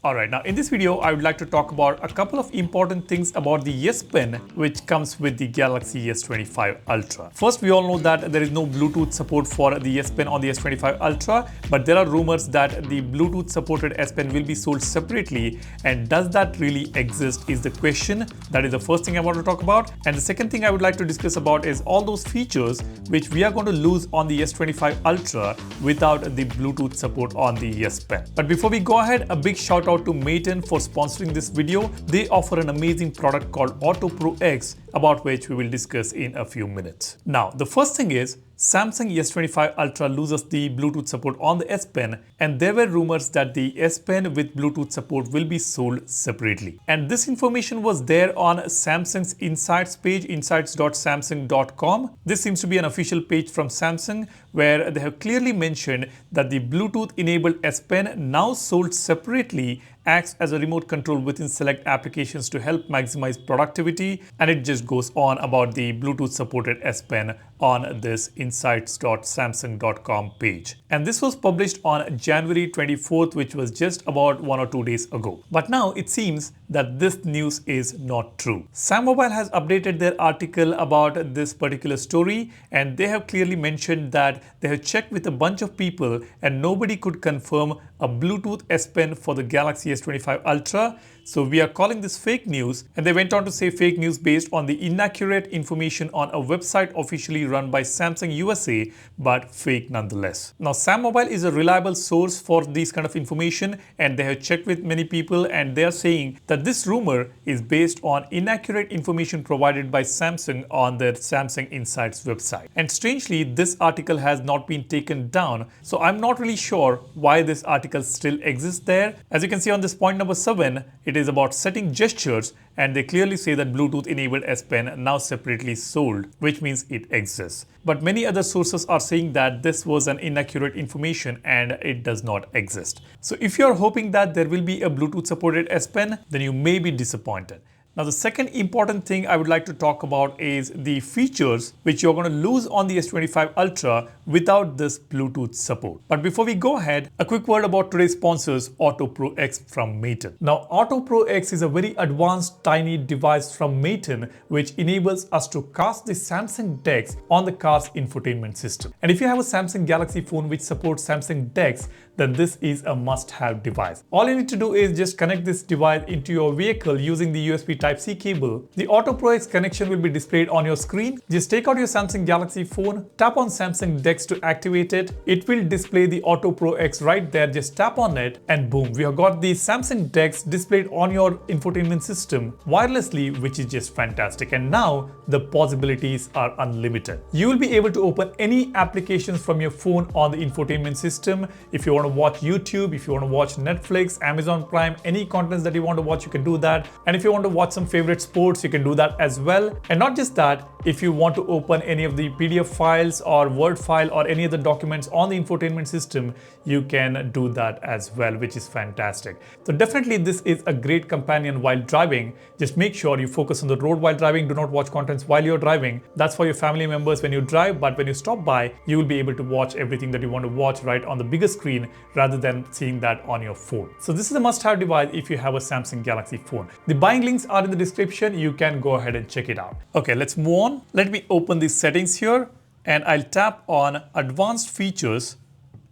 Alright, now in this video, I would like to talk about a couple of important things about the S Pen which comes with the Galaxy S25 Ultra. First, we all know that there is no Bluetooth support for the S Pen on the S25 Ultra, but there are rumors that the Bluetooth supported S Pen will be sold separately, and does that really exist is the question. That is the first thing I want to talk about. And the second thing I would like to discuss about is all those features which we are going to lose on the S25 Ultra without the Bluetooth support on the S Pen. But before we go ahead, a big shout out to Maten for sponsoring this video. They offer an amazing product called Auto Pro X, about which we will discuss in a few minutes. Now, the first thing is Samsung S25 Ultra loses the Bluetooth support on the S Pen, and there were rumors that the S Pen with Bluetooth support will be sold separately. And this information was there on Samsung's Insights page, insights.samsung.com. This seems to be an official page from Samsung where they have clearly mentioned that the Bluetooth enabled S Pen, now sold separately, acts as a remote control within select applications to help maximize productivity, and it just goes on about the Bluetooth supported S Pen on this insights.samsung.com page. And this was published on January 24th, which was just about 1 or 2 days ago. But now it seems that this news is not true. Sam Mobile has updated their article about this particular story, and they have clearly mentioned that they have checked with a bunch of people and nobody could confirm a Bluetooth S Pen for the Galaxy S25 Ultra. So we are calling this fake news, and they went on to say fake news based on the inaccurate information on a website officially run by Samsung USA, but fake nonetheless. Now, Sam Mobile is a reliable source for these kind of information, and they have checked with many people, and they are saying that this rumor is based on inaccurate information provided by Samsung on their Samsung Insights website. And strangely, this article has not been taken down, so I'm not really sure why this article still exists there. As you can see on this point number 7, it is about setting gestures, and they clearly say that Bluetooth enabled S Pen now separately sold, which means it exists. But many other sources are saying that this was an inaccurate information and it does not exist. So if you are hoping that there will be a Bluetooth supported S Pen, then you may be disappointed. Now, the second important thing I would like to talk about is the features which you're going to lose on the S25 Ultra without this Bluetooth support. But before we go ahead, a quick word about today's sponsors, Auto Pro X from Maten. Now, Auto Pro X is a very advanced tiny device from Maten which enables us to cast the Samsung DeX on the car's infotainment system. And if you have a Samsung Galaxy phone which supports Samsung DeX, then this is a must-have device. All you need to do is just connect this device into your vehicle using the USB Type-C cable. The Auto Pro X connection will be displayed on your screen. Just take out your Samsung Galaxy phone, tap on Samsung DeX to activate it. It will display the Auto Pro X right there. Just tap on it and boom, we have got the Samsung DeX displayed on your infotainment system wirelessly, which is just fantastic. And now the possibilities are unlimited. You will be able to open any applications from your phone on the infotainment system. If you want to watch YouTube, if you want to watch Netflix, Amazon Prime, any contents that you want to watch, you can do that. And if you want to watch some favorite sports, you can do that as well. And not just that, if you want to open any of the PDF files or Word file or any other documents on the infotainment system, you can do that as well, which is fantastic. So definitely this is a great companion while driving. Just make sure you focus on the road while driving. Do not watch contents while you're driving. That's for your family members when you drive, but when you stop by, you will be able to watch everything that you want to watch right on the bigger screen rather than seeing that on your phone. So this is a must-have device if you have a Samsung Galaxy phone. The buying links are in the description. You can go ahead and check it out. Okay, let's move on. Let me open the settings here and I'll tap on advanced features.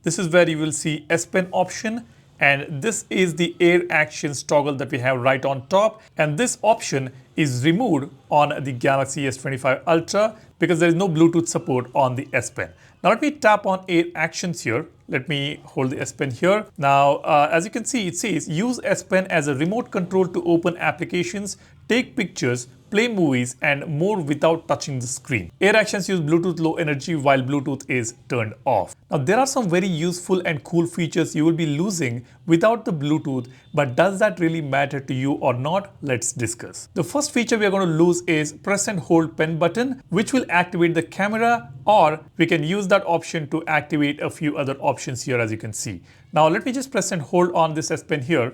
This is where you will see S Pen option, and this is the air actions toggle that we have right on top, and this option is removed on the Galaxy S25 Ultra because there is no Bluetooth support on the S Pen. Now let me tap on air actions here. Let me hold the S Pen here. Now, as you can see, it says use S Pen as a remote control to open applications, take pictures, play movies, and more without touching the screen. Air actions use Bluetooth low energy while Bluetooth is turned off. Now, there are some very useful and cool features you will be losing without the Bluetooth, but does that really matter to you or not? Let's discuss. The first feature we are going to lose is press and hold pen button, which will activate the camera, or we can use that option to activate a few other options here, as you can see. Now, let me just press and hold on this S Pen here.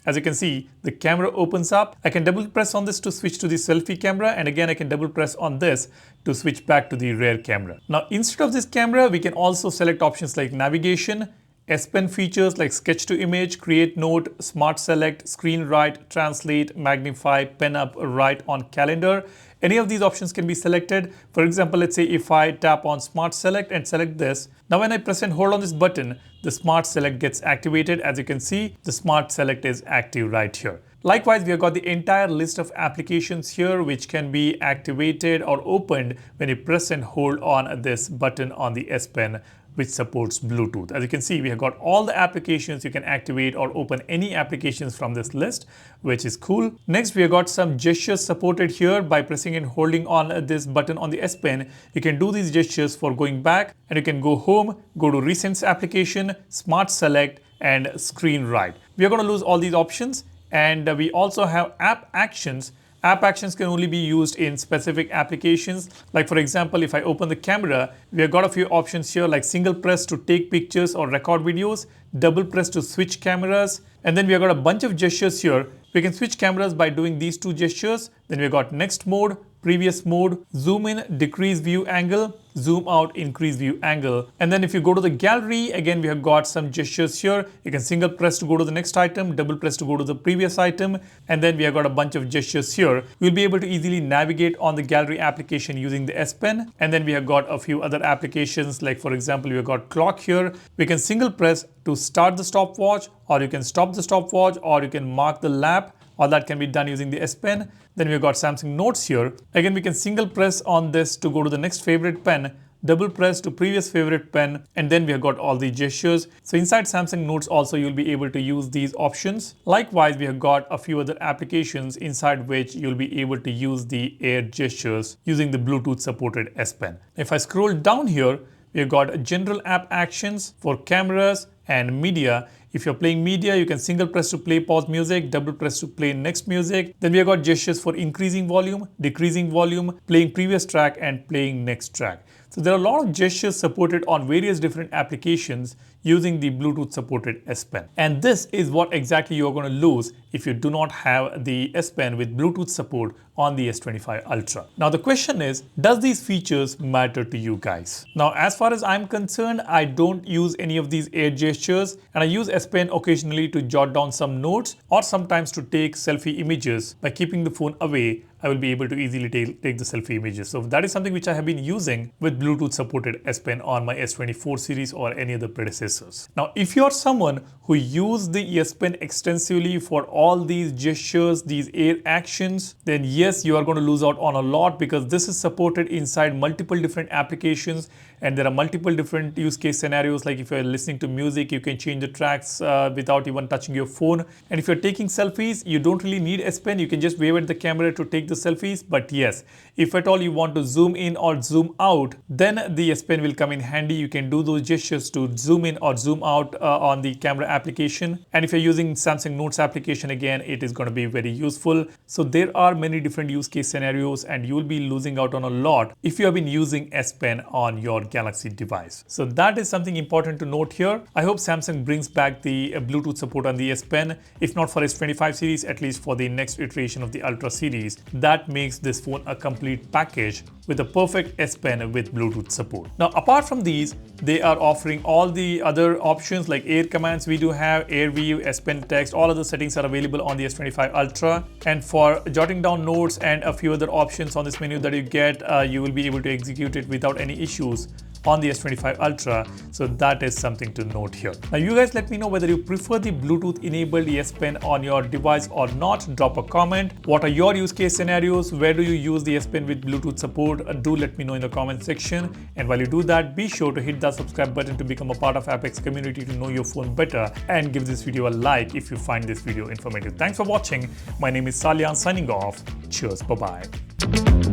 As you can see, the camera opens up. I can double press on this to switch to the selfie camera, and again I can double press on this to switch back to the rear camera. Now, instead of this camera, we can also select options like navigation, S Pen features like sketch to image, create note, smart select, screen write, translate, magnify, pen up, write on calendar. Any of these options can be selected. For example, let's say if I tap on smart select and select this, now when I press and hold on this button, the smart select gets activated. As you can see, the smart select is active right here. Likewise, we have got the entire list of applications here which can be activated or opened when you press and hold on this button on the S Pen, which supports Bluetooth. As you can see, we have got all the applications you can activate or open any applications from this list, which is cool. Next, we have got some gestures supported here. By pressing and holding on this button on the S Pen, you can do these gestures for going back, and you can go home, go to recent application, smart select, and screen write. We are going to lose all these options, and we also have app actions. App actions can only be used in specific applications. Like for example, if I open the camera, we have got a few options here like single press to take pictures or record videos, double press to switch cameras, and then we have got a bunch of gestures here. We can switch cameras by doing these two gestures. Then we have got next mode, previous mode, zoom in, decrease view angle, zoom out, increase view angle. And then if you go to the gallery, again we have got some gestures here. You can single press to go to the next item, double press to go to the previous item, and then we have got a bunch of gestures here. You'll be able to easily navigate on the gallery application using the S Pen. And then we have got a few other applications, like for example, we have got clock here. We can single press to start the stopwatch, or you can stop the stopwatch, or you can mark the lap. All that can be done using the S Pen. Then we've got Samsung Notes here. Again, we can single press on this to go to the next favorite pen, double press to previous favorite pen, and then we have got all the gestures. So inside Samsung Notes also, you'll be able to use these options. Likewise, we have got a few other applications inside which you'll be able to use the air gestures using the Bluetooth supported S Pen. If I scroll down here, we've got general app actions for cameras and media. If you're playing media, you can single press to play pause music, double press to play next music. Then we have got gestures for increasing volume, decreasing volume, playing previous track, and playing next track. So there are a lot of gestures supported on various different applications using the Bluetooth supported S Pen. And this is what exactly you're going to lose if you do not have the S Pen with Bluetooth support on the S25 Ultra. Now the question is, does these features matter to you guys? Now as far as I'm concerned, I don't use any of these air gestures, and I use S Pen occasionally to jot down some notes or sometimes to take selfie images. By keeping the phone away, I will be able to easily take the selfie images. So that is something which I have been using with Bluetooth supported S Pen on my S24 series or any other predecessors. Now, if you're someone who use the S Pen extensively for all these gestures, these air actions, then yes, you are going to lose out on a lot, because this is supported inside multiple different applications, and there are multiple different use case scenarios. Like if you're listening to music, you can change the tracks without even touching your phone. And if you're taking selfies, you don't really need S Pen. You can just wave at the camera to take the selfies. But yes, if at all you want to zoom in or zoom out, then the S Pen will come in handy. You can do those gestures to zoom in or zoom out on the camera application. And if you're using Samsung Notes application, again, it is going to be very useful. So there are many different use case scenarios, and you will be losing out on a lot if you have been using S Pen on your Galaxy device. So that is something important to note here. I hope Samsung brings back the Bluetooth support on the S Pen, if not for S25 series, at least for the next iteration of the Ultra series. That makes this phone a complete package with a perfect S Pen with Bluetooth support. Now, apart from these, they are offering all the other options like air commands. We do have Air View, S Pen Text, all other settings are available on the S25 Ultra. And for jotting down notes and a few other options on this menu that you get, you will be able to execute it without any issues on the S25 Ultra. So that is something to note here. Now you guys let me know whether you prefer the Bluetooth enabled S Pen on your device or not. Drop a comment. What are your use case scenarios? Where do you use the S Pen with Bluetooth support? Do let me know in the comment section. And while you do that, be sure to hit that subscribe button to become a part of Apex community to know your phone better, and give this video a like if you find this video informative. Thanks for watching. My name is Salyan, signing off. Cheers. Bye-bye.